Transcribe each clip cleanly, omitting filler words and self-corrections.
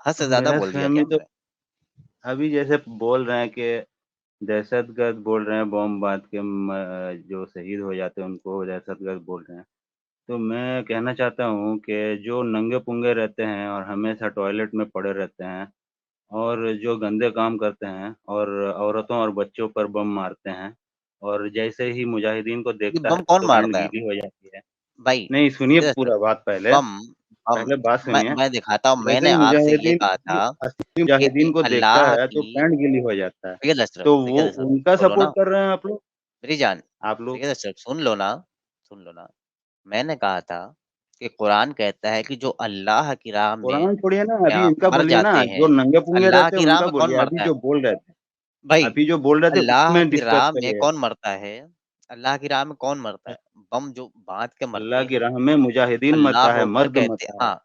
हद से ज़्यादा बोल दिया क्या गलतफ़हमी तो हमने? अभी जैसे बोल रहे हैं कि दहशतगर्द बोल रहे हैं बॉम्ब बाँध के जो शहीद हो जाते हैं उनको दहशतगर्द बोल रहे हैं। तो मैं कहना चाहता हूँ कि जो नंगे-पुंगे रहते हैं और हमेशा टॉयलेट में पड़े रहते हैं और जो गंदे काम करते हैं और औरतों और बच्चों पर बम मारते हैं और जैसे ही मुजाहिदीन को ये देखता है बम कौन तो पैंट मारता है? गीली हो जाती है। भाई, नहीं सुनिए सीधे स पूरा बात पहले, बम बम पहले बात सुनिए। मैं दिखाता हूँ, जैसे मैंने आपसे ये मुजाहिदीन कहा जो था असली कि मुजाहिदीन को देखता अल्लाह है तो की पैंट गीली हो जाता है। सैयद तो वो अशरफ उनका बोलो सपोर्ट ना, कर रहे हैं आप लोग? मेरी जान, आप लोग सैयद अशरफ सुन लो ना। मैंने कहा था कि कुरान कहता है कि जो अल्लाह की राह में कुरान छोड़िए ना, अभी इनका मर बोलिए ना, जाते जो हैं, नंगे-पुंगे अल्लाह रहते हैं की राह उनका में कौन बोलिए, अभी मरता है? जो बोल रहे थे। भाई, अभी जो बोल रहे थे अल्लाह उसमें की डिस्कस राह में करिए। कौन मरता है? अल्लाह की राह में कौन मरता अ, है? बम जो बाँध के अल्लाह मरते की हैं, राह में मुजाहिदीन मरता अल्लाह है, अकबर मर्द कहते मरता है। हाँ,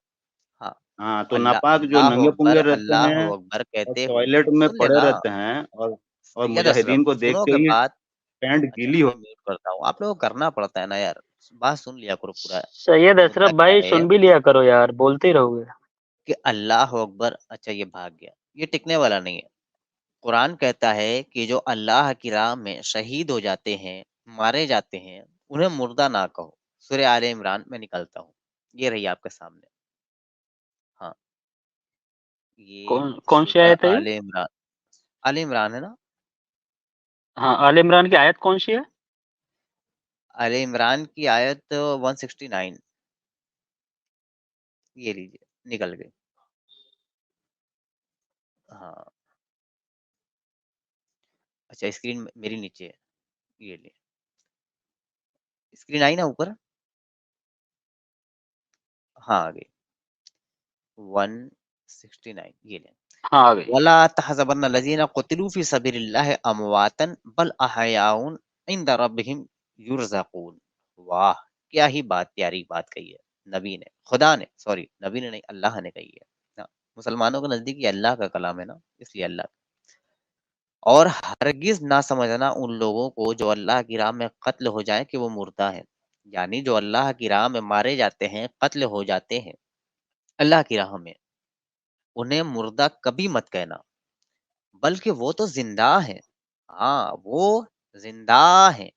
हाँ, हाँ, तो नापाक जो नंगे-पुंगे रहते हैं अल्लाहु अकबर और कहते हुए टॉयलेट में सुन पड़े लेना, रहते हैं और सैयद अशरफ मुजाहिदीन को देख के सुनोगे ही बात? पैंट अच्छा, गीली हो मैं म्यूट करता हूँ। आप लोगों को करना पड़ता है ना यार, बात सुन लिया करो पूरा। सैयद मुद्दा अशरफ क्या भाई है सुन भी लिया करो यार, बोलते ही रहोगे। कि अल्लाहु अकबर अच्छा ये भाग गया, ये टिकने वाला नहीं है। कुरान कहता है कि जो अल्लाह की राह में शहीद हो जाते हैं, मारे जाते हैं, उन्हें मुर्दा ना कहो। सूरह आले इमरान में निकलता हूँ। ये रही आपके सामने। हाँ, ये कौन सी सूरह आयत है ये? आले इमरान है ना? हाँ, आल इमरान की आयत कौन सी है? आले इमरान की आयत 169 ये लीजिए, निकल गई। हाँ, अच्छा स्क्रीन मेरी नीचे है, ये लिए। स्क्रीन आई ना ऊपर? हाँ, आ गई। 169 ये ले। हाँ, आ गई। वला तहज़बन्न लज़ीना क़ुतिलू फ़ी सबीलिल्लाहि अमवातन बल अहयाउन इंद रब्बिहिम युरज़क़ून। वाह! क्या ही प्यारी बात कही है नबी ने, खुदा ने, सॉरी नबी ने नहीं, अल्लाह ने कही है। हाँ, मुसलमानों के नज़दीक ये अल्लाह का कलाम है ना, इसलिए अल्लाह। और हरगिज़ ना समझना उन लोगों को जो अल्लाह की राह में कत्ल हो जाएँ कि वो मुर्दा हैं। यानी जो अल्लाह की राह में मारे जाते हैं, कत्ल हो जाते हैं, अल्लाह की राह में, उन्हें मुर्दा कभी मत कहना, बल्कि वो तो ज़िंदा हैं। हाँ, वो ज़िंदा हैं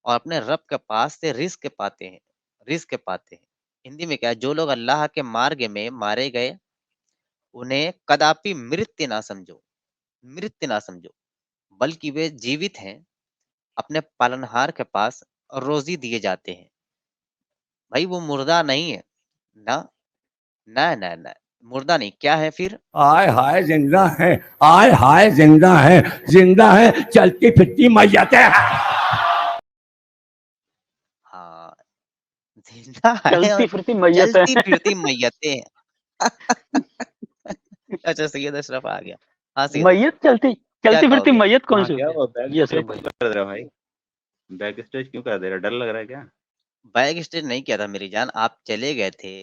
और अपने रब के पास से रिज़्क़ पाते हैं। हिंदी में क्या है, जो लोग अल्लाह के मार्ग में मारे गए, उन्हें कदापि मृत्य ना समझो, बल्कि वे जीवित हैं, अपने पालनहार के पास रोज़ी दिए जाते हैं। भाई वो मुर्दा नहीं है, ना, ना, मुर्दा नहीं, क्या है फिर? आय हाय जिंदा है, आय हाय जिंदा है, चलती फिरती मैयतें हैं। हाँ, ज़िंदा है और चलती-फिरती मैयत है। चलती-फिरती मैयतें हैं। अच्छा सैयद अशरफ आ गया। हाँ, सैयद अशरफ, मैयत क्या चलती-फिरती कहोगे? मैयत कौन हाँ, सी क्या होती है? हुआ बैक जी स्टेज अशरफ भाई। क्यों कर रहे हो भाई? बैक स्टेज क्यों कर दे रहे हो? डर लग रहा है क्या? बैक स्टेज नहीं किया था मेरी जान, आप चले गए थे,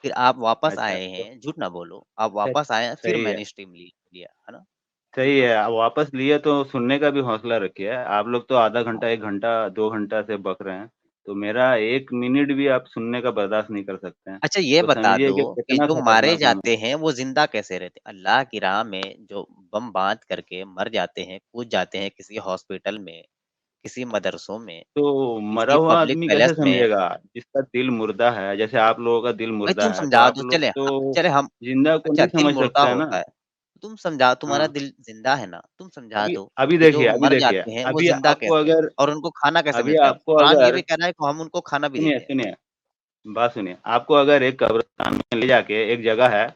फिर आप वापस अच्छा, आए तो हैं, झूठ ना बोलो। आप सही वापस आए हैं, फिर सही है। मैंने स्ट्रीम लिया, है ना? झूठ सही ना है, बोलो। आप वापस लिए तो सुनने का भी हौसला रखिए। आप लोग तो आधा घंटा, 1 घंटा, 2 घंटा से बक रहे हैं, तो मेरा 1 मिनट भी आप सुनने का बर्दाश्त नहीं कर सकते हैं। अच्छा ये तो बता समझिए दो कि कि कितना जो मारे खतरनाक हूँ मैं। जाते हैं, वो ज़िंदा कैसे रहते हैं? अल्लाह की राह में जो बम बाँध करके मर जाते हैं, कूद जाते हैं किसी हॉस्पिटल में, किसी मदरसों में, तो मरा किसी हुआ पब्लिक आदमी कैसे प्लेस में। समझेगा? जिसका दिल मुर्दा है, जैसे आप लोगों का दिल भाई मुर्दा तुम है, तो समझा आप दो, लोग तो चले हम ज़िंदा को अच्छा नहीं दिल समझ मुर्दा सकते हैं ना? होता है, तुम समझा तुम्हारा हाँ, दिल ज़िंदा है ना, तुम समझा अभी दो अभी कि जो देखिए अभी मर देखिए, जाते हैं वो अभी ज़िंदा आपको कैसे हैं अगर और उनको खाना कैसे अभी मिलता है? आपको कुरान ये अगर भी कह रहा है कि हम उनको खाना भी सुनिए, देते हैं। सुनिए, बात सुनिए, आपको अगर एक कब्रिस्तान में ले जाके एक जगह है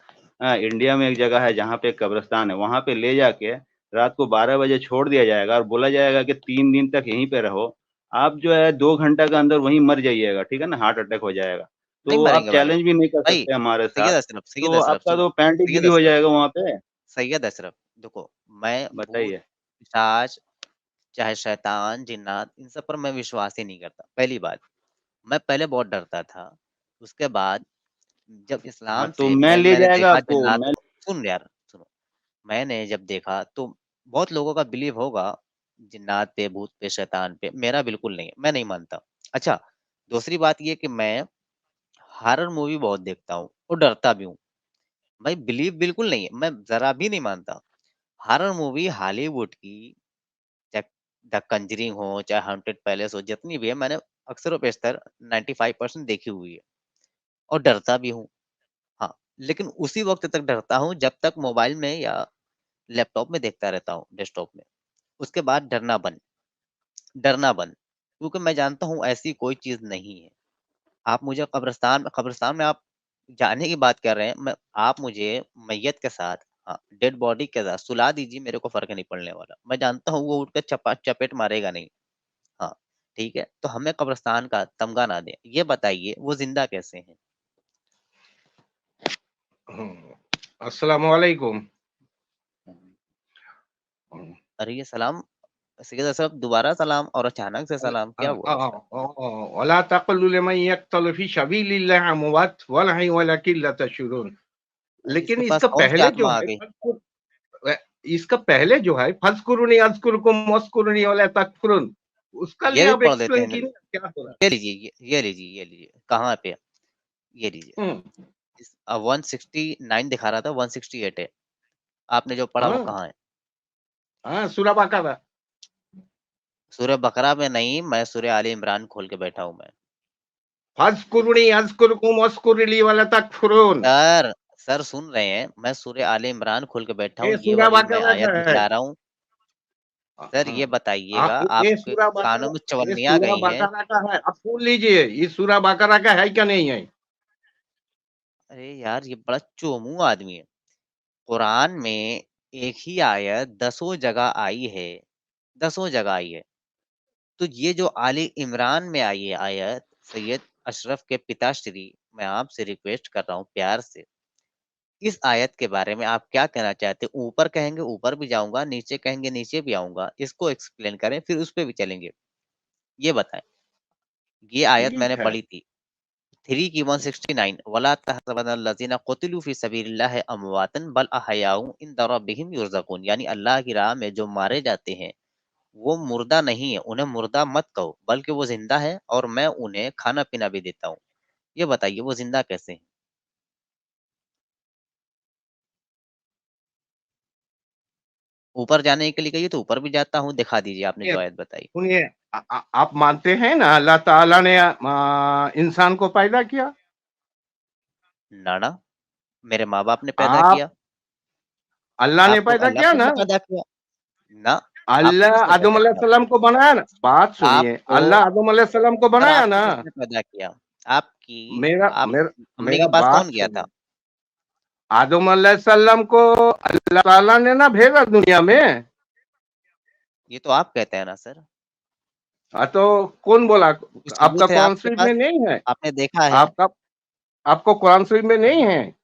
इंडिया में एक जगह है जहाँ पे एक कब्रिस्तान है, वहाँ पे ले जाके रात को 12 बजे छोड़ दिया जाएगा और बोला जाएगा कि 3 दिन तक यहीं पे रहो। आप जो है 2 घंटा के अंदर वहीं मर जाइएगा, ठीक है ना? हार्ट अटैक हो जाएगा। नहीं तो आप मरेंगे भाई। चैलेंज भी नहीं कर भाई सकते हमारे साथ, सैयद तो अशरफ आपका सुनो, तो पैंट ही सैयद गीली हो अशरफ जाएगा वहाँ पे। सैयद अशरफ देखो, मैं भूत, बताइए। पिशाच, चाहे शैतान, जिन्नात इन सब पर मैं विश्वास ही नहीं करता, पहली बात। मैं पहले बहुत डरता था, उसके बाद जब हाँ, इस्लाम तो से मैं ले मैंने जाएगा देखा आपको, जिन्नात मैं को सुन यार, सुनो। मैंने जब देखा तो बहुत लोगों का बिलीव होगा जिन्नात पे, भूत पे, शैतान पे, मेरा बिल्कुल नहीं है, मैं नहीं मानता। अच्छा, दूसरी बात ये कि मैं हॉरर मूवी बहुत देखता हूँ और डरता भी हूँ। भाई बिलीव बिल्कुल नहीं है, मैं जरा भी नहीं मानता। हॉरर मूवी हॉलीवुड की, चाहे द कंजरिंग हो, चाहे हॉन्टेड पैलेस हो, जितनी भी है मैंने अक्सर और बेशतर 95% देखी हुई है और डरता भी हूँ। हाँ, लेकिन उसी वक्त तक डरता हूँ जब तक मोबाइल में या लैपटॉप में देखता रहता हूँ, डेस्कटॉप में। उसके बाद डरना बंद, क्योंकि मैं जानता हूँ ऐसी कोई चीज नहीं है। आप मुझे कब्रिस्तान में आप जाने की बात कर रहे हैं, मैं आप मुझे मैयत के साथ, हाँ, डेड बॉडी के साथ सुला दीजिए, मेरे को फर्क नहीं पड़ने वाला। मैं जानता हूँ वो उठकर चपा चपेट मारेगा नहीं। हाँ, ठीक है, तो हमें कब्रिस्तान का तमगा ना दें। ये बताइए वो जिंदा कैसे हैं? अस्सलाम वालेकुम। अरे ये सलाम, सैयद अशरफ, दोबारा सलाम और अचानक से सलाम, क्या हुआ? वला तक़ुलु लिमन यक़्तुलु फ़ी सबीलिल्लाहि अमवात वलाकिन ला तशऊरून। लेकिन इसके पास इसका कौन सी पहले जो आत्मा आ है गई? इसका पहले जो है फ़ज़्कुरूनी अज़्कुरुकुम वश्कुरूनी वला तकफ़ुरून, उसका लिए ये भी आप पढ़ देते हैं एक्सप्लेन नबी। कीजिए क्या हो रहा ये लीजिए, ये लीजिए, कहाँ पे? ये लीजिए। है? 169 दिखा रहा था, 168 है। आपने जो पढ़ा वो हाँ, कहाँ है? हाँ, सूरह बकरा। सूरह बकरा में नहीं, मैं सूरह आले इमरान खोल के बैठा हूँ मैं। फ़ज़्कुरूनी अज़्कुरुकुम वश्कुरली वला तकफ़ुरून। सर सुन रहे हैं, मैं सूरह आले इमरान खोल के बैठा हूँ, ये ये सूरह वाली मैं बकरा आयत का है। दिखला रहा हूँ। सर ये बताइएगा, ये आपके सूरह कानों बकरा, में ये चवन्नियाँ सूरह गई हैं। बकरा का है। अब सुन लीजिए, ये सूरह बकरा का है क्या नहीं है? अरे यार, ये बड़ा चोमू आदमी है। कुरान में एक ही आयत दसों जगह आई है, दसों जगह आई है। तो ये जो आले इमरान में आई है आयत, सैयद अशरफ के पिताश्री, मैं आपसे रिक्वेस्ट कर रहा हूँ प्यार से, इस आयत के बारे में आप क्या कहना चाहते हैं? ऊपर कहेंगे ऊपर भी जाऊंगा, नीचे कहेंगे नीचे भी आऊंगा, इसको एक्सप्लेन करें, फिर उस पे भी चलेंगे। ये बताएं। ये आयत मैंने ठीक है। पढ़ी थी, 3 की 169, वला तहसबन्नल्लज़ीना क़ुतिलू फ़ी सबीलिल्लाहि अमवातन बल अहयाउ इंद रब्बिहिम युरज़क़ून, यानी अल्लाह की राह में जो मारे जाते हैं वो मुर्दा नहीं है, उन्हें मुर्दा मत कहो, बल्कि वो जिंदा है और मैं उन्हें खाना पीना भी देता हूँ। ये बताइए वो जिंदा कैसे हैं? ऊपर जाने के लिए कहिए तो ऊपर भी जाता हूँ, दिखा दीजिए आपने ये जो आयत बताई। सुनिए, आप मानते हैं ना अल्लाह ताला ने इंसान को पैदा किया? ना ना, मेरे माँ बाप ने पैदा आप किया। अल्लाह ने आपको पैदा अल्लाह किया खुद ना? ने पैदा किया? ना, आपको अल्लाह किसने आदम पैदा किया? अलैहिस्सलाम को बनाया ना? बात सुनिए, आपको, अल्लाह आदम अलैहिस्सलाम को सर बनाया आपको ना? किसने पैदा किया? आपकी, मेरा आप मेरा मम्मी मेरा के पास बात कौन गया था? सुनिए। आदम अलैहिस्सलाम को अल्लाह ताला ने ना भेजा दुनिया में। ये तो आप कहते हैं ना सर। तो कौन बोला? कुछ आपका सबूत है कुरान आपके शरीफ पास? में नहीं है? आपने देखा है? आपका आपको कुरान शरीफ में नहीं है?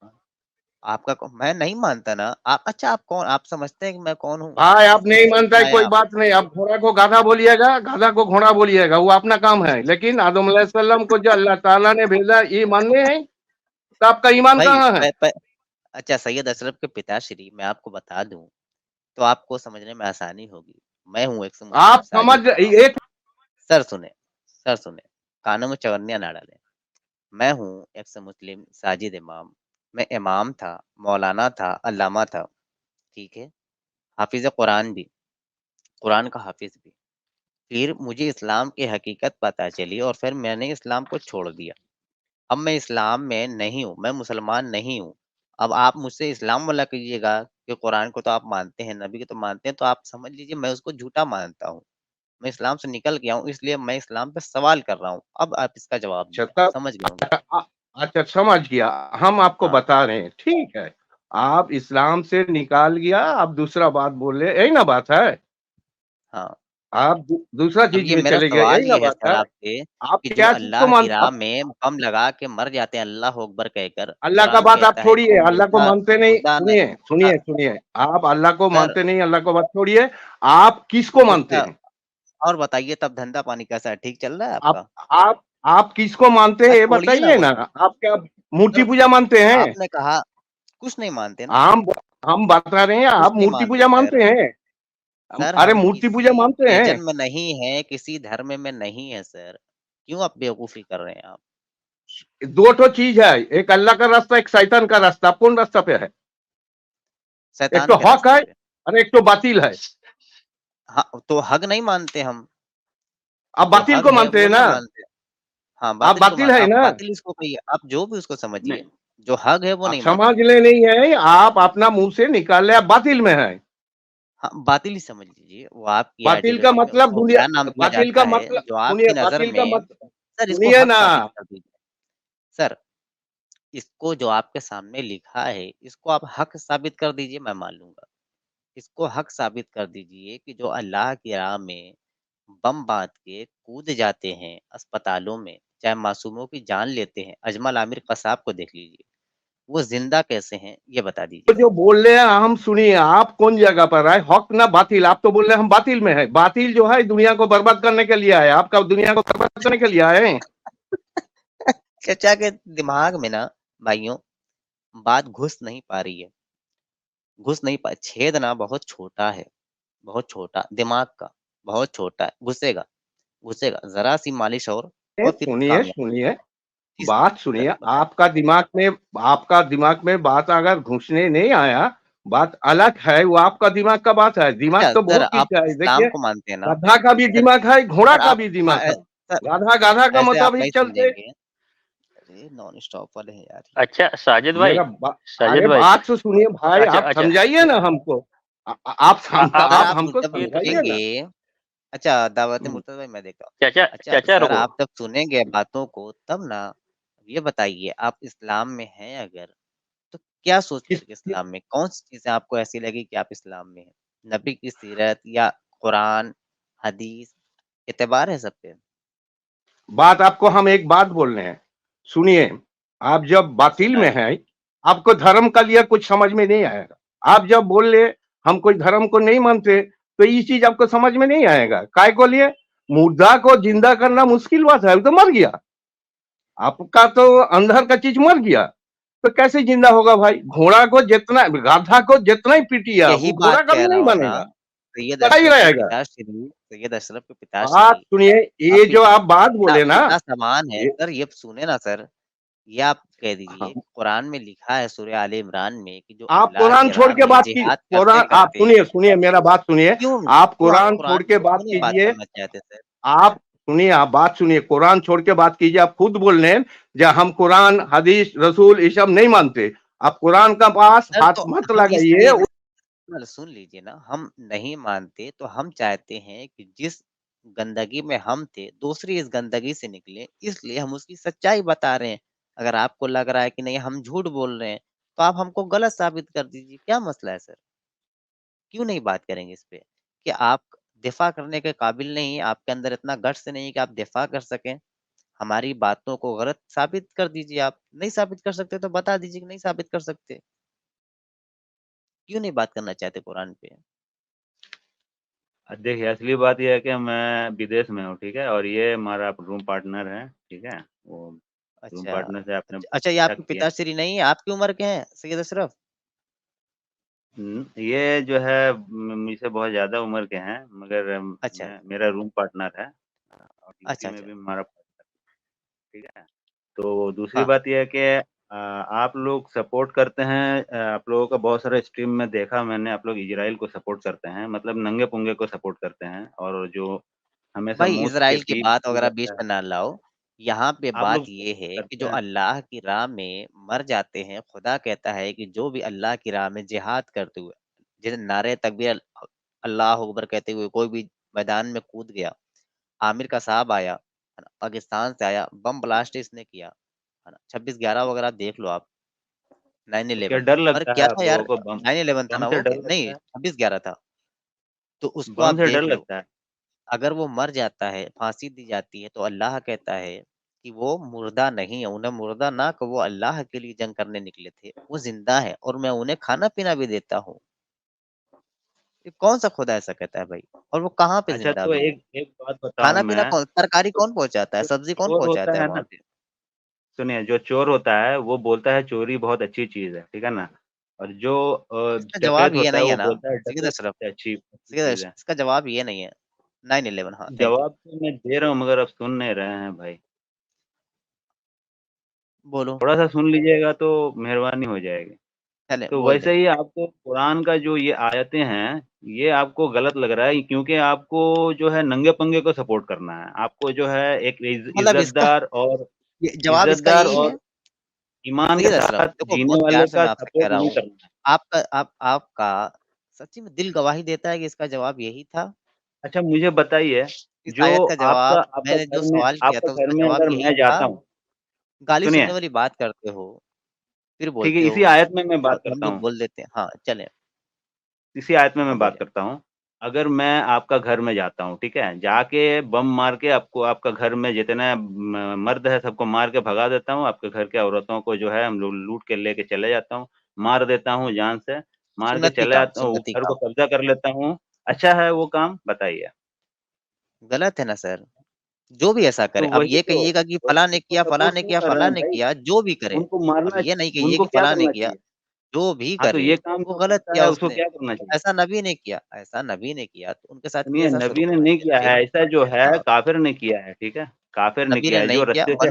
मैं नहीं मानता ना। आप अच्छा, आप कौन, आप समझते हैं कि मैं कौन हूँ? भाई आप किसने नहीं जन्म मानता है दिलाया कोई आपको? बात नहीं, आप घोड़ा को गाधा बोलिएगा, गाधा को घोड़ा बोलिएगा, वो अपना काम है। लेकिन आदम अलैहिस्सलाम को जो अल्लाह ताला ने भेजा ये मानने हैं, तो आपका ईमान भाई कहाँ है? अच्छा, सैयद अशरफ के पिताश्री, मैं आपको बता दूं तो आपको समझने में आसानी होगी। मैं हूँ एक मुस्लिम आप समझ साजिद इमाम। एक सर सुने, सर सुने, कानों में चवन्नियां ना डालें। मैं हूँ एक मुस्लिम साजिद इमाम। मैं इमाम था, मौलाना था, अल्लामा था, ठीक है, हाफिज कुरान भी, कुरान का हाफिज भी। फिर मुझे इस्लाम की हकीकत पता चली और फिर मैंने इस्लाम को छोड़ दिया। अब मैं इस्लाम में नहीं हूँ, मैं मुसलमान नहीं हूँ। अब आप मुझसे इस्लाम वाला कीजिएगा कि कुरान को तो आप मानते हैं, नबी को तो मानते हैं, तो आप समझ लीजिए मैं उसको झूठा मानता हूँ। मैं इस्लाम से निकल गया हूँ, इसलिए मैं इस्लाम पे सवाल कर रहा हूँ। अब आप इसका जवाब दीजिए, अच्छा समझ गए होंगे। अच्छा समझ गया, हम आपको हाँ, बता रहे हैं, ठीक है। आप इस्लाम से निकाल गया, आप दूसरा बात बोल रहे, यही ना बात है? हाँ। आप दूसरा अब चीज ये में मेरा चले गए, सवाल यही ना ये है बात सर है? आपसे आप कि जो क्या चीज को अल्लाह की मान राह में बम लगा के मर जाते हैं अल्लाह अकबर कहकर, अल्लाह का कुरान बात आप कहता है कि छोड़िए, वो अल्लाह को मुर्दा, मानते नहीं। मुर्दा न, सुनिए मुर्दा सुनिए सुनिए, आप अल्लाह को सर, मानते नहीं, अल्लाह को बात छोड़िए। आप किसको मानते मुर्दा। हैं? और बताइए तब धंधा पानी कैसा है, ठीक चल रहा है आप आपका? आप आप किसको मानते हैं ये छोड़िए ना बताइए वो ना। सब। आप क्या मूर्ति सर पूजा मानते हैं? आपने कहा कुछ नहीं मानते ना, हम हम बता रहे हैं, कुछ आप नहीं मूर्ति मानते पूजा सर। मानते हैं? सर अरे हम मूर्ति किसी पूजा मानते हैं? रिलीजन में नहीं है, किसी धर्म में नहीं है सर। क्यों आप बेवकूफी कर रहे हैं आप? दो ठो चीज है, एक अल्लाह का रास्ता, एक शैतान का रास्ता। आप कौन रास्ता पे है? एक शैतान तो के हक रास्ते है पे। और एक तो बातिल है। हाँ, तो हक नहीं मानते हम, आप जो बातिल हक को है मानते वो हैं नहीं ना? मानते। हाँ, आप बातिल को बातिल मान, है आप ना? बातिल इसको कहिए, आप जो भी उसको समझिए, नहीं, जो हक है वो आप नहीं समझ मानते। ले नहीं है, आप अपना मुंह से निकाल ले, आप बातिल में है। हाँ, बातिल ही समझ लीजिए, वो आपकी बातिल का आइडियोलॉजी में मतलब उसको दुनिया, क्या नाम दिया बातिल का जाता है, मतलब, जो सुनिए, आपकी नज़र बातिल का में। मतलब, सर इसको सुनिए हक ना। साबित कर दीजिए। सर, इसको जो आपके सामने लिखा है, इसको आप हक साबित कर दीजिए, मैं मान लूँगा। इसको हक साबित कर दीजिए कि जो अल्लाह की राह में बम बाँध के कूद जाते हैं अस्पतालों में, चाहे मासूमों की जान लेते हैं, अजमल आमिर कसाब को देख लीजिए, वो ज़िंदा कैसे हैं, ये बता तो दीजिए। जो बोल रहे हैं हम सुनिए, आप कौन जगह पर है? हक ना बातिल? आप तो बोल रहे हैं हम बातिल में है। बातिल जो है दुनिया को बर्बाद करने के लिए आया, आपका दुनिया को बर्बाद करने के लिए आए हैं। चचा के दिमाग में ना भाइयों, बात घुस नहीं पा रही है, घुस नहीं पा छेद ना बहुत छोटा है, बहुत छोटा, दिमाग का, बहुत छोटा है, घुसेगा, घुसेगा, ज़रा-सी मालिश और फिर सुनिए, कामयाब। सुनिए, जी सर, बात सर सुनिए। बताएँ। आपका दिमाग में बात अगर घुसने नहीं आया, बात अलग है, वो आपका दिमाग का बात है। दिमाग अच्छा तो सर, बहुत आप चीज है, इस्लाम देखिए। को मानते हैं ना? गधा का भी सर दिमाग है, घोड़ा सर का आप भी दिमाग है। सर गाधा गाधा का ऐसे आप नहीं मुताबिक चलते। समझेंगे। अरे नॉन स्टॉप वाले हैं यार ये। अच्छा साजिद भाई, मेरा साजिद अरे भाई। बात तो सुनिए भाई, अच्छा, आप अच्छा। समझाइए ना हमको। आप सर आप आप हमको जब समझाइए ना। देखेंगे। अच्छा दावत हम्म, मुर्तज़ा भाई मैं देखता हूँ। चाचा अच्छा चाचा सर रुको। आप जब सुनेंगे बातों को तब ना, ये बताइए आप इस्लाम में हैं अगर, तो क्या सोच किस करके इस्लाम में कौन-सी चीज़ें आपको ऐसी लगी कि आप इस्लाम में हैं? नबी की सीरत या कुरान, हदीस, एतबार है सब पे? बात आपको हम एक बात बोल रहे हैं, सुनिए। आप जब बातिल में सुनाइए। हैं, आपको धर्म का लिए कुछ समझ में नहीं आएगा। आप जब बोल ले हम कोई धर्म को नहीं मानते, तो ये चीज आपको समझ में नहीं आएगा। काय को लिए? मुर्दा को जिंदा करना मुश्किल बात है, वो तो मर गया। आपका तो अंदर का चीज मर गया, तो कैसे जिंदा होगा भाई? घोड़ा को जितना, गाधा को जितना ही पीटिया, यही वो बात घोड़ा कह कभी रहा नहीं हूँ ना, बनेगा, सैयद लड़ा ही अशरफ के रहेगा। पिताश्री सैयद अशरफ के बात पिताश्री सुनिए, ये आप जो आप बात पिता बोले ना, पिता समान है। ये सर ये सुने ना सर, ये आप कह हाँ, दीजिए कुरान में लिखा है सूरह आले इमरान में कि जो आप अल्लाह कुरान की छोड़ राह के में बात कीजिए। जिहाद कुरान, आप करते-करते सुनिए, सुनिए मेरा बात सुनिए। क्यों आप क्यों आप कुरान छोड़ कुरान के पे बात क्यों नहीं बात कीजिए। करना चाहते सर? आप सुनिए, आप बात सुनिए, कुरान छोड़ के बात कीजिए। आप खुद बोल रहे हैं जो हम कुरान, हदीस, रसूल ये सब नहीं मानते। आप कुरान का पास सर हाथ तो मत हम लगाइए। इसलिए सुन लीजिए ना, हम नहीं मानते तो हम चाहते हैं कि जिस गंदगी में हम थे, दूसरी इस गंदगी से निकले, इसलिए हम उसकी सच्चाई बता रहे हैं। अगर आपको लग रहा है कि नहीं हम झूठ बोल रहे हैं, तो आप हमको गलत साबित कर दीजिए, क्या मसला है सर? क्यों नहीं बात करेंगे इस पे? कि आप दिफ़ा करने के काबिल नहीं, आपके अंदर इतना गट्स नहीं कि आप दिफ़ा कर सकें? हमारी बातों को गलत साबित कर दीजिए आप, नहीं साबित कर सकते तो बता दीजिए कि नहीं साबित कर सकते। क्यों नहीं बात करना चाहते कुरान पे? देखिए, असली बात ये है कि मैं विदेश में हूँ, ठीक है? और ये हमारा रूम पार्टनर है, ठीक है? वो रूम अच्छा। पार्टनर से आपने अच्छा ये शक आपके किया। पिताश्री नहीं है, आपकी उम्र के हैं सैयद अशरफ? ये जो है मुझसे बहुत ज़्यादा उम्र के हैं, मगर अच्छा, मैं अच्छा। मेरा रूम पार्टनर है और ड्यूटी अच्छा, में अच्छा। भी हमारा पार्टनर, ठीक है? तो दूसरी हाँ, बात ये है कि आप लोग सपोर्ट करते हैं, आप लोगों का बहुत सारा स्ट्रीम में देखा मैंने, आप लोग इज़राइल को सपोर्ट करते हैं, मतलब नंगे-पुंगे को सपोर्ट करते हैं और जो हमेशा भाई मोस्क के इज़राइल की पीठ बात जो वगैरह बीच रहता में है, ना लाओ। यहाँ पे आप बात लोग ये सपोर्ट है कि करते जो हैं। अल्लाह की राह में मर जाते हैं, खुदा कहता है कि जो भी अल्लाह की राह में जिहाद करते हुए, जैसे नारे तकबीर अल्लाह अकबर कहते हुए कोई भी मैदान में कूद गया, आमिर का साहब आया, है ना? पाकिस्तान से आया, बम ब्लास्ट इसने किया, है ना? 26/11 वगैरह देख लो आप, तो क्या 9/11 डर और लगता क्या है आप था लोगों यार, को बम 9/11 था बम ना से वो डर कि नहीं लगता है? 26/11 था। तो उसको आप बम से डर देख लो। लगता है? अगर वो मर जाता है, फांसी दी जाती है, तो अल्लाह कहता है कि वो मुर्दा नहीं है, उन्हें मुर्दा ना कि वो अल्लाह के लिए जंग करने निकले थे, वो ज़िंदा है और मैं उन्हें खाना-पीना भी देता हूँ। ये कौन-सा खुदा ऐसा कहता है भाई? और वो कहाँ पे अच्छा, ज़िंदा तो भी है? एक एक बात बताऊँ खाना-पीना मैं, कौन तरकारी तो कौन पहुँचाता है, जो सब्ज़ी कौन चोर पहुँचाता होता है है वहाँ ना, पे? सुनिए, जो चोर होता है वो बोलता है चोरी बहुत अच्छी चीज़ है, ठीक है ना? और जो इसका जवाब डकैत ये होता है नहीं है वो ना, बोलता है सैयद डकैत अशरफ सबसे अच्छी अच्छी सैयद चीज़ अश है। इसका जवाब ये नहीं है। 9/11 हाँ, थैंक यू। जवाब तो मैं दे रहा हूँ मगर आप सुन नहीं रहे हैं भाई। बोलो। थोड़ा सा सुन लीजिएगा तो मेहरबानी हो जाएगी। चले तो बोल वैसे दे। ही आपको कुरान का जो ये आयतें हैं, ये आपको गलत लग रहा है, क्योंकि आपको जो है नंगे पंगे को सपोर्ट करना है। आपको जो है एक मतलब इसका जवाब इसका इज्जतदार यही है। और ईमान के सैयद अशरफ साथ देखो, जीने बहुत वाले प्यार से का मैं आपसे कह सपोर्ट रहा नहीं हूँ, करना है। आपका सच्ची में दिल गवाही देता है कि इसका जवाब यही था। अच्छा मुझे बताइए, इस जो आयत का जवाब, मैंने जो सवाल किया था आपका घर उसका में जवाब अगर यही मैं था। जाता हूँ, गाली सुनिए, सुनने वाली बात करते हो, फिर ठीक है, बोलते हो इसी आयत में मैं बात हम करता लोग हूँ। बोल देते हैं। हाँ चले। इसी आयत में हाँ मैं बात बोले। करता हूँ। अगर मैं आपका घर में जाता हूँ, ठीक है, जाके बम मार के आपको आपका घर में जितने मर्द है सबको मार के भगा देता हूँ, आपके घर के औरतों को जो है हम लोग लूट के लेके चले जाता हूँ, मार देता हूँ जान से, मार के चले आता हूँ, सुन्नती घर को काम कब्जा कर लेता हूँ। अच्छा है वो काम? बताइए। गलत है ना सर। जो भी ऐसा करे, तो अब ये तो कहिएगा कि फलां ने वही तो किया, फलां सपोर्ट ने क्यों किया, कर रहे फलां हैं ने भाई? किया, जो भी करे। उनको अब मारना, ये नहीं कहिए उनको कि क्या फलां ने करना किया, चाहिए? जो भी हाँ, तो करे ये काम वो जो गलत करता किया है उसको उसने। क्या करना चाहिए? ऐसा नबी ने किया, ऐसा नबी ने किया तो उनके साथ भी सुनिए, ऐसा शुरू नबी ने होना नहीं चाहिए किया फिर। है, ऐसा जो है हाँ, काफिर ने किया है, ठीक है? काफिर ने नबी किया ने है, नहीं जो किया। रास्ते से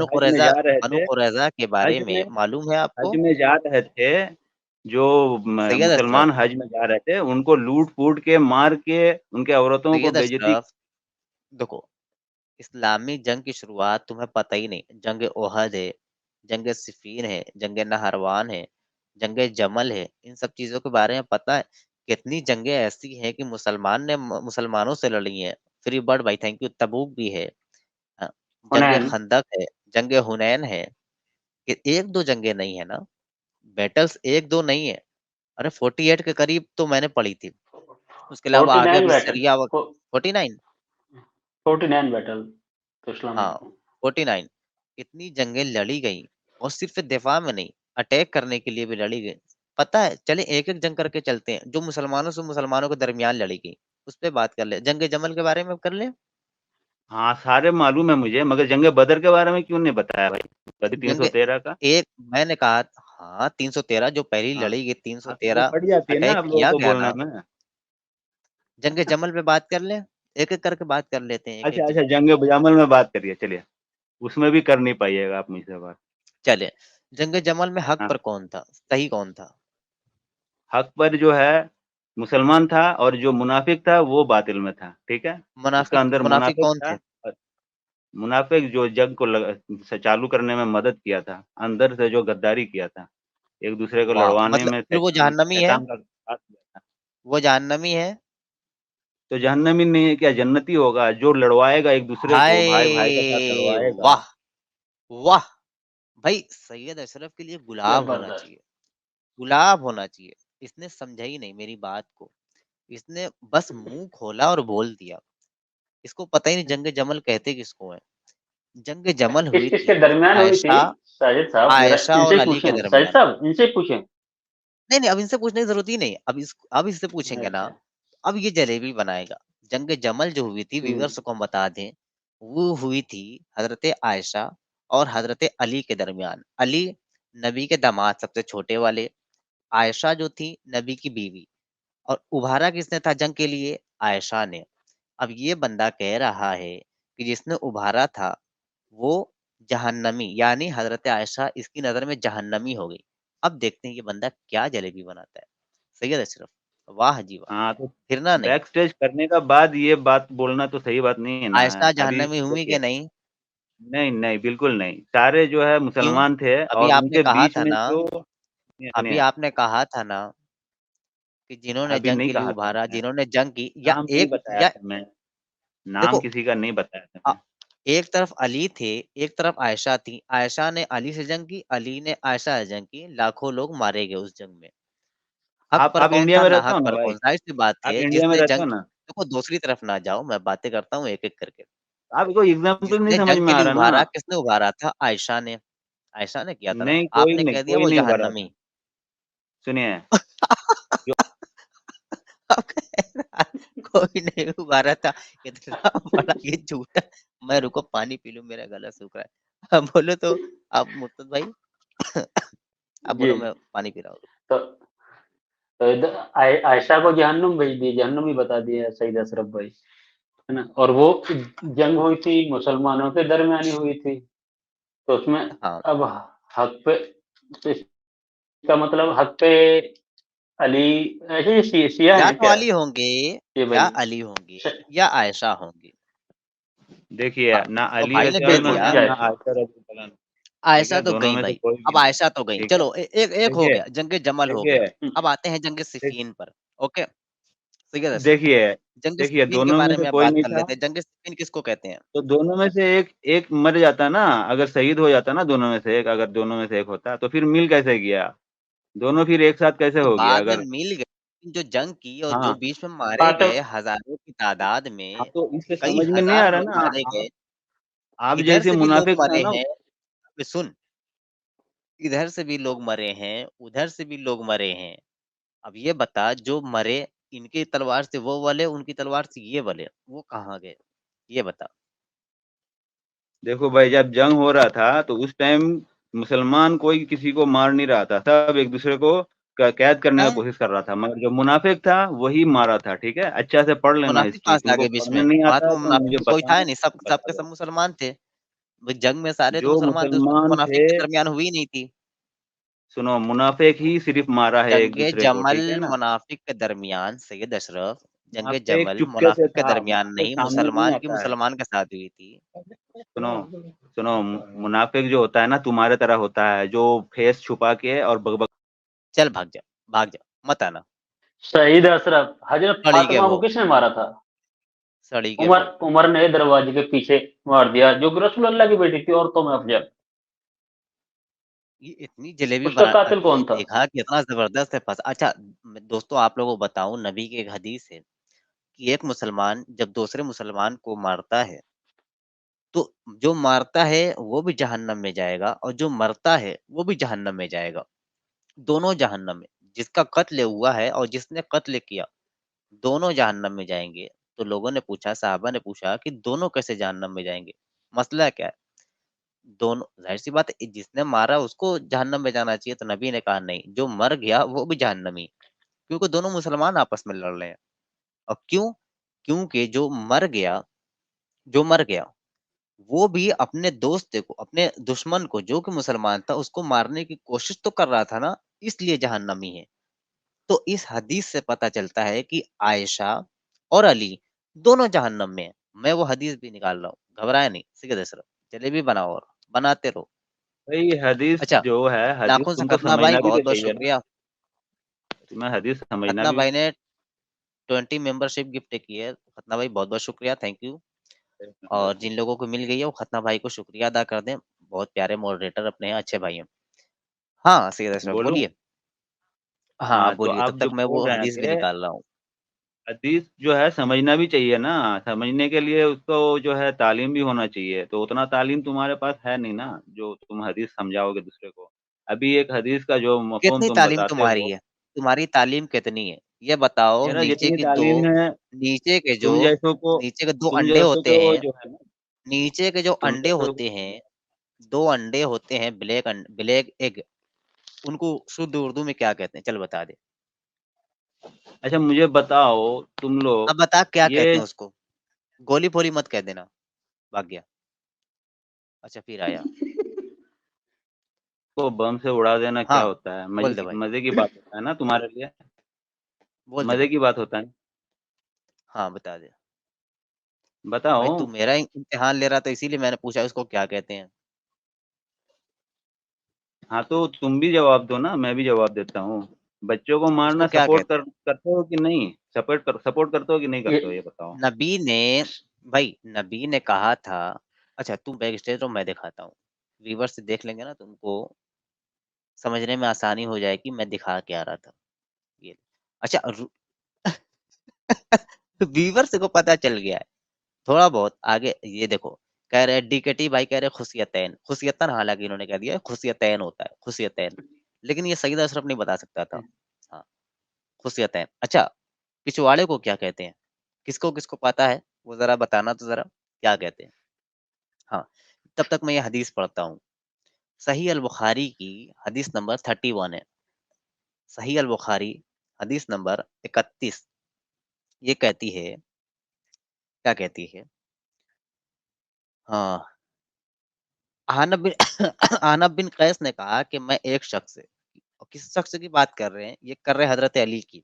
बनु कुरैज़ा के बारे हज में में मालूम है आपको? हज में जा रहे थे, जो सैयद अशरफ मुसलमान हज में जा रहे थे, उनको लूट-फूट के, मार के, उनके औरतों को सैयद बेइज्जती। अशरफ देखो, इस्लामी जंग की शुरुआत तुम्हें पता ही नहीं। जंग ओहद है, जंग सिफ़ीन है, जंग नहरवान है, जंग जमल है। इन सब चीज़ों के बारे में पता है? कितनी जंगें ऐसी हैं कि मुसलमान ने मुसलमानों से लड़ी हैं। फ्री बर्ड भाई थैंक यू। तबूक भी है। हाँ, जंग हुनैन। खंदक है, जंग हुनैन है। ये 1-2 जंगें नहीं है ना, बैटल्स 1-2 नहीं है। अरे 48 के करीब तो मैंने पढ़ी थी। उसके अलावा आगे 49 अभी बैटल, सीरिया व 49। 49 बैटल तो इस्लामिक। हाँ, 49 इतनी जंगें लड़ी गई और सिर्फ़ दिफ़ा में नहीं, अटैक करने के लिए भी लड़ी गई। पता है, चलें एक-एक जंग करके चलते हैं, जो मुसलमानों से मुसलमानों के दरमियान लड़ी गई, उस पे बात कर लें। जंग जमल के बारे में कर लें? हाँ, सारे मालूम है मुझे, मगर जंग बदर के बारे में क्यों नहीं बताया भाई? बद जंग 313 का? एक मैंने कहा हाँ, 313 जो पहली हाँ, लड़ी गई हाँ, तो वो 313 पड़ जाती है ना अटैक आप लोगों किया को गया बोलने ना। में। जंग जमल पे बात कर लें? एक-एक करके बात कर लेते हैं, एक-एक अच्छा, जंग अच्छा, पे। जंग बजामल में बात करिए, चलिए। उसमें भी कर नहीं पाइएगा आप मुझसे बात। चलें, जंग जमल में हक हाँ, पर कौन था? सही कौन था? हक पर जो है मुसलमान था, और जो मुनाफिक था वो बातिल में था, ठीक है? उसका अंदर मुनाफिक मुनाफिक कौन था। थे? मुनाफिक जो जंग को चालू करने में मदद किया था, अंदर से जो गद्दारी किया था, एक दूसरे को वाह! लड़वाने मतलब में फिर वो जहन्नमी है? शैतान का साथ दिया था। वो जहन्नमी है? तो जहन्नमी नहीं है क्या? जन्नती होगा जो लड़वाएगा एक दूसरे को, भाई भाई के साथ हाय! लड़वाएगा। वाह! वाह! भाई सैयद अशरफ के लिए गुलाब होना जबरदस्त। चाहिए, गुलाब होना चाहिए। इसने समझा ही नहीं मेरी बात को। इसने बस मुँह खोला और बोल दिया। इसको पता ही नहीं जंग जमल कहते किसको हैं। जंग जमल किस हुई किस के थी दरमियान हुई थी? आयशा साजिद साहब, जरा आयशा और इनसे अली के पूछें, साजिद दरमियान। साहब इनसे पूछें। नहीं, नहीं अब इनसे पूछने की ज़रूरत ही नहीं। अब इससे पूछेंगे ना, अच्छा। अब ये जलेबी बनाएगा। जंग जमल जो हुई थी हम्म। व्यूअर्स को हम बता दें, वो हुई थी हज़रत आयशा और हज़रत अली के दरमियान। अली नबी के दामाद सबसे छोटे वाले, आयशा जो थी नबी की बीवी। और उभारा किसने था जंग के लिए? आयशा ने। अब ये बंदा कह रहा है कि जिसने उभारा था वो जहन्नमी, यानी हज़रत आयशा इसकी नज़र में जहन्नमी हो गई। अब देखते हैं ये बंदा क्या जलेबी बनाता है। सैयद अशरफ, वाह जी वाह! हाँ, तो फिरना नहीं। बैक स्टेज करने का बाद ये बात बोलना तो सही बात नहीं है ना। आयशा अभी जहन्नमी हुई कि देखिए, नहीं? नहीं, नहीं, बिल्कुल नहीं। सारे जो है क्यों? मुसलमान थे, अभी और आपने उनके कहा बीच था में ना, जो, सुनिए, अभी सुनिए, आपने कहा था ना कि जिन्होंने अभी जंग नहीं के लिए कहा था उभारा, मैंने। जिन्होंने जंग की या नाम नहीं एक बताया या था मैं, नाम देखो किसी का नहीं बताया था अ, मैं। एक तरफ अली थे, एक तरफ आयशा थी। आयशा ने अली से जंग की, अली ने आयशा से जंग की। लाखों लोग मारे गए उस जंग में। हक पर आप कौन इंडिया था, में रहते नाहक हो ना पर भाई? कौन? ज़ाहिर-सी बात आप है इंडिया में जिसने रहते जंग हो की। ना? देखो दूसरी तरफ ना जाओ, मैं बातें करता हूँ एक-एक करके। आपको एग्ज़ाम्पल नहीं जिसने समझ जंग में के आ लिए रहा ना? उभारा, किसने उभारा था? आयशा ने। आयशा ने किया था ना। नहीं, आपने कह दिया कोई वो नहीं उभरा था। जहन्नमी। सुनिए, जो अब कह रहा है, कोई नहीं उभारा था। इतना बड़ा ये झूठा। मैं रुको पानी पी लूँ, मेरा गला सूख रहा है। अब बोलो तो आप मुर्तज़ भाई। अब जी। बोलो मैं पानी पी रहा हूँ। तो तो इधर आयशा को जहन्नुम भेज दी, जहन्नुम ही बता दिया सईद अशरफ भाई, है ना? और वो जंग हुई थी मुसलमानों के दरमियान ही हुई थी, तो उसमें हाँ, अब हक पे, तो इसका मतलब हक पे अली, ऐसे ये शिया या हैं तो क्या अली होंगे, ये या भाई? अली होंगे, श- या आयशा होंगी। देखिए, हाँ, ना तो अली भाई ने रज़ी कह दोनों अल्लाह में से दिया है, क्या ना है? आयशा रज़ी अल्लाह अन्हा, ठीक आयशा है? तो दोनों गई में से भाई, कोई भी अब नहीं, आयशा तो गई। ठीक है? चलो एक हो देखिए गया, जंगे जमल हो गया। देखिए अब आते हैं जंगे देख सिफ़ीन पर। ओके, ठीक है दशरथ। देखिए जंगे देखिए, सिफ़ीन के दोनों में बारे से में अब कोई बात नहीं कर था, लेते हैं। जंगे सिफ़ीन किसको कहते हैं? तो दोनों में से एक एक मर जाता ना, अगर शहीद हो जाता ना दोनों में से एक, अगर दोनों में से एक होता, तो फिर मिल कैसे गया? दोनों फिर एक साथ कैसे तो हो गया? बाद में अगर मिल गए, जो जंग की और जो हाँ, बीच में मारे बात गए हज़ारों की तादाद हाँ, में, तो इससे कई समझ में नहीं आ हज़ार रहा लोग ना, मारे गए। आप इधर जैसे से भी लोग मुनाफिक था मरे ना, हैं, अबे सुन, इधर से भी लोग मरे हैं, उधर से भी लोग मरे हैं। अब ये बता, जो मरे इनकी तलवार से वो वाले, उनकी तलवार से ये वाले, वो कहाँ गए? ये बता। देखो भाई, जब जंग हो रहा था तो उस टाइम मुसलमान कोई किसी को मार नहीं रहा था, सब एक दूसरे को कैद करने का हैं? कोशिश कर रहा था, मगर जो मुनाफिक था वही मारा था, ठीक है? अच्छा से पढ़ लेना मुनाफिक हिस्ट्री, कहाँ से आ तुमको गए बीच पढ़ने में? नहीं वहाँ आता तो है तो मुनाफिक मुझे तो कोई था ही बताना, नहीं, सब बता सबके सब दो। मुसलमान थे। भाई जंग में सारे तो जो मुसलमान थे, उसमें तो मुसलमान मुनाफिक थे, के दरमियान हुई ही नहीं थी। सुनो, मुनाफिक ही सिर्फ मारा है एक जंगे दूसरे को, जमल ठीक है ना? मुनाफिक के दरमियान सैयद अशरफ, जंगे मुनाफिक जमल चुपके से मुनाफिक के था, दरमियान मुनाफिक नहीं, सामने नहीं मुसलमान की आता है। मुसलमान के साथ हुई थी। सुनो सुनो, मुनाफिक जो होता है ना तुम्हारे तरह होता है, जो फेस छुपा के और बक चल भाग जा, मत आना। शहीद अशरफ, हजरत सड़ी के फातिमा को भोग, किसने मारा था? सड़ी के उमर, भोग। उमर ने दरवाजे के पीछे मार दिया, जो कि रसूल अल्लाह की बेटी थी, औरतों में अफजल। ये इतनी जलेबी उसका बना कातिल कौन था? देखा कितना ज़बरदस्त है फँसा। अच्छा, दोस्तों आप लोगों को बताऊँ, नबी की एक हदीस है कि एक मुसलमान जब दूसरे मुसलमान को मारता है, तो जो मारता है वो भी जहन्नम में जाएगा और जो मरता है वो भी जहन्नम में जाएगा। दोनों जहन्नम में। जिसका कत्ल हुआ है और जिसने कत्ल किया, दोनों जहन्नम में जाएँगे। तो लोगों ने पूछा, सहाबा ने पूछा कि दोनों कैसे जहन्नम में जाएँगे? मसला क्या है? दोनों, ज़ाहिर-सी बात है, जिसने मारा उसको जहन्नम में जाना चाहिए, तो नबी ने कहा नहीं, जो मर गया वो भी जहन्नमी। क्योंकि दोनों मुसलमान आपस में लड़ रहे हैं। और क्यों? क्योंकि जो मर गया, वो भी अपने दोस्त को, अपने दुश्मन को जो कि मुसलमान था, उसको मारने की कोशिश तो कर रहा था ना, इसलिए जहन्नमी है। तो इस हदीस से पता चलता है कि आयशा और अली दोनों जहन्नम में हैं। मैं वो हदीस भी निकाल रहा हूँ, घबराए नहीं, सीधे दरअसल जलेबी बनाओ और बनाते रहो। भाई हदीस अच्छा, जो है, हदीस नाखून से तुमको खतना भाई समझना भी तो बहुत-बहुत चाहिए ना, शुक्रिया। तुम्हें हदीस समझना खतना भी भाई ने 20 मेंबरशिप गिफ्ट की है। खतना भाई बहुत-बहुत शुक्रिया, थैंक यू। और जिन लोगों को मिल गई है वो खतना भाई को शुक्रिया अदा कर दें। बहुत प्यारे मॉडरेटर अपने हैं, अच्छे भाई हैं। हाँ, सैयद अशरफ बोलूँ? बोलिए। हाँ, हाँ, आप तो बोलिए, तब आप जो तक मैं बोल वो रहे हैं हदीस भी कि निकाल रहा हूँ। हदीस जो है समझना भी चाहिए ना, समझने के लिए उसको जो है तालीम भी होना चाहिए, तो उतना तालीम तुम्हारे पास है नहीं ना, जो तुम हदीस समझाओगे दूसरे को। अभी एक हदीस का जो मफ़हूम कितनी तुम तालीम बताते तुम्हारी हो, है? तुम्हारी तालीम कितनी है? ये बताओ, मेरा जितनी तालीम है, नीचे के जो तुम जैसों को नीचे के 2 तुम अंडे जैसों होते को हैं, जो है ना, नीचे के जो तुम अंडे जैसों होते हैं, 2 अंडे होते हैं, ब्लैक एग, उनको शुद्ध उर्दू में क्या कहते हैं? चल बता दे। अच्छा मुझे बताओ, तुम लोग अब बता क्या ये कहते हैं उसको? गोली-पोली मत कह देना, भाग गया। अच्छा फिर आया। को बम से उड़ा देना क्या हाँ, होता है? बोल दे भाई, मज़े की बात होता है ना तुम्हारे लिए? बोल दे मज़े भाई। की बात होता है। हाँ, बता दे। भाई बताओ। तू मेरा ही इम्तिहान ले रहा था, इसीलिए मैंने पूछा उसको क्या कहते हैं? हाँ, तो तुम भी जवाब दो ना, मैं भी जवाब देता हूँ। बच्चों को उसको मारना क्या सपोर्ट कहते हैं? करते हो कि नहीं? सपोर्ट करते हो कि नहीं ये करते हो, ये बताओ? नबी ने भाई नबी ने कहा था। अच्छा तुम बैक स्टेज रहो, मैं दिखाता हूँ। व्यूअर्स से देख लेंगे ना, तुमको समझने में आसानी हो जाएगी मैं दिखा क्या रहा था। ये अच्छा व्यूअर्स को पता चल गया है थोड़ा बहुत आगे। ये देखो, कह रहे डीकेटी भाई कह रहे खुशियतैन, खुशियतन, हालांकि इन्होंने कह दिया खुशियतैन होता है, खुशियतैन, लेकिन ये सईद अशरफ नहीं बता सकता था। हाँ, खुशियतैन। अच्छा, पिछवाड़े को क्या कहते हैं? किसको किसको पता है वो जरा बताना तो जरा, क्या कहते हैं? हाँ, तब तक मैं ये हदीस पढ़ता हूँ। सही अल बुखारी की हदीस नंबर 31 है। सही अल बुखारी हदीस नंबर 31 ये कहती है, क्या कहती है? हाँ, आनब बिन आनब बिन कैस ने कहा कि मैं एक शख्स से, और किस शख्स की बात कर रहे हैं, ये कर रहे हैं हजरत अली की,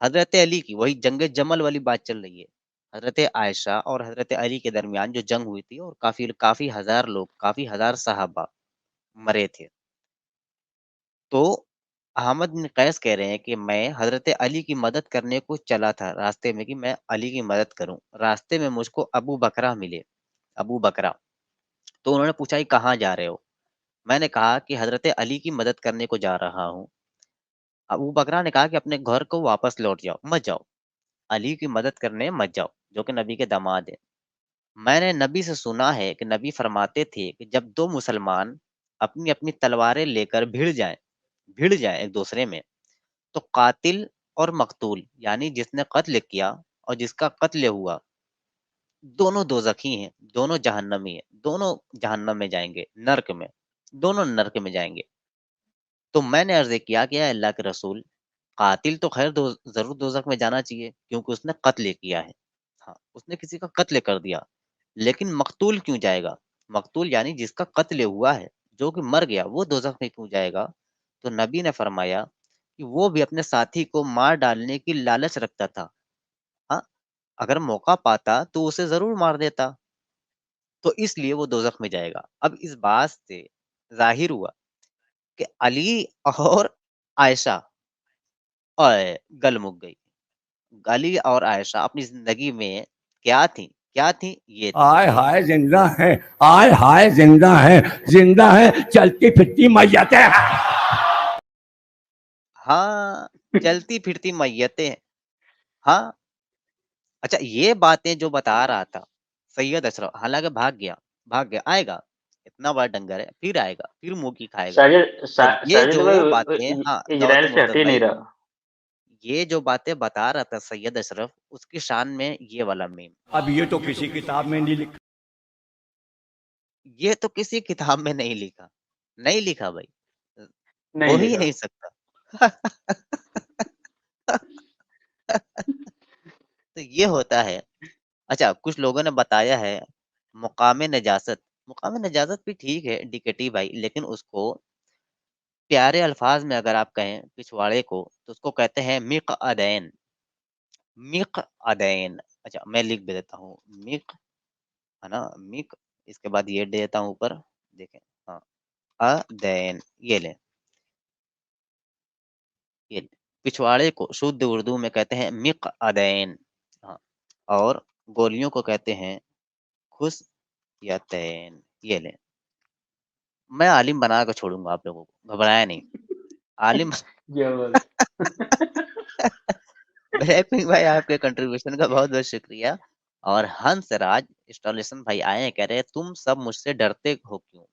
हजरत अली की, वही जंग जमल वाली बात चल रही है। हजरत आयशा और हजरत अली के दरमियान जो जंग हुई थी, और काफी काफी हजार लोग, काफी हजार सहाबा मरे थे। तो अहमद बिन कैस कह रहे हैं कि मैं हजरत अली की मदद करने को चला था रास्ते में, कि मैं अली की मदद करूं। रास्ते में मुझको अबू बकरा मिले, अबू बकरा। तो उन्होंने पूछा कि कहाँ जा रहे हो? मैंने कहा कि हजरत अली की मदद करने को जा रहा हूँ। अबू बकरा ने कहा कि अपने घर को वापस लौट जाओ, मत जाओ, अली की मदद करने मत जाओ, जो कि नबी के दामाद हैं। मैंने नबी से सुना है कि नबी फरमाते थे कि जब दो मुसलमान अपनी अपनी तलवारें लेकर भिड़ जाए एक दूसरे में, तो कातिल और मकतूल, यानी जिसने कत्ल किया और जिसका कत्ल हुआ, दोनों दोजखी हैं, दोनों जहन्नमी हैं, दोनों जहन्नम में जाएंगे, नर्क में, दोनों नर्क में जाएंगे। तो मैंने अर्ज किया कि या अल्लाह के रसूल, कातिल तो खैर जरूर दोजख में जाना चाहिए, क्योंकि उसने कत्ल किया है, हाँ उसने किसी का कत्ल कर दिया, लेकिन मकतूल क्यों जाएगा? मकतूल यानी जिसका कत्ल हुआ है, जो कि मर गया, वो दोजख में क्यों जाएगा? तो नबी ने फरमाया कि वो भी अपने साथी को मार डालने की लालच रखता था। हाँ, अगर मौका पाता तो उसे जरूर मार देता, तो इसलिए वो दोजख में जाएगा। अब इस बात से जाहिर हुआ कि अली और आयशा और गल मुक गई। अली और आयशा अपनी जिंदगी में क्या थी, ये थी। आय हाय जिंदा है, आय हाय जिंदा है, जिंदा है चलती फिरती मैयतें हैं। हाँ, चलती फिरती मैयतें हैं। हाँ, अच्छा ये बातें जो बता रहा था सैयद अशरफ, हालांकि भाग गया, आएगा, इतना बड़ा डंगर है, फिर आएगा, फिर मुंह की खाएगा। और ये साजिद भाई जो बातें, हाँ इजराइल दावत से हट मुर्तज ही नहीं भाई, रहा। ये जो बातें बता रहा था सैयद अशरफ, उसकी शान में ये वाला मीम, अब ये तो किसी किताब में नहीं लिखा। ये तो किसी किताब में नहीं लिखा, नहीं लिखा भाई, हो नहीं ही लिखा। नहीं सकता। तो ये होता है। अच्छा, कुछ लोगों ने बताया है मुकाम नजासत भी ठीक है डीकेटी भाई, लेकिन उसको प्यारे अल्फाज में अगर आप कहें पिछवाड़े को, तो उसको कहते हैं मिक अदैन, मिक अदैन। अच्छा मैं लिख भी देता हूँ, मिक, है ना, मिक, इसके बाद ये दे देता हूँ ऊपर, देखें, हाँ, अदैन, ये लें, ये लें। पिछवाड़े को शुद्ध उर्दू में कहते हैं मिक अदैन, हाँ, और गोलियों को कहते हैं खुश या तैन, ये लें। मैं आलिम बना कर छोड़ूंगा आप लोगों को, घबराया नहीं, आलिम। जबरदस्त। ब्लैक पिंक भाई, आपके कंट्रीब्यूशन का बहुत बहुत शुक्रिया। और हंस राज इंस्टॉलेशन भाई आए हैं, कह रहे हैं तुम सब मुझसे डरते हो क्यों?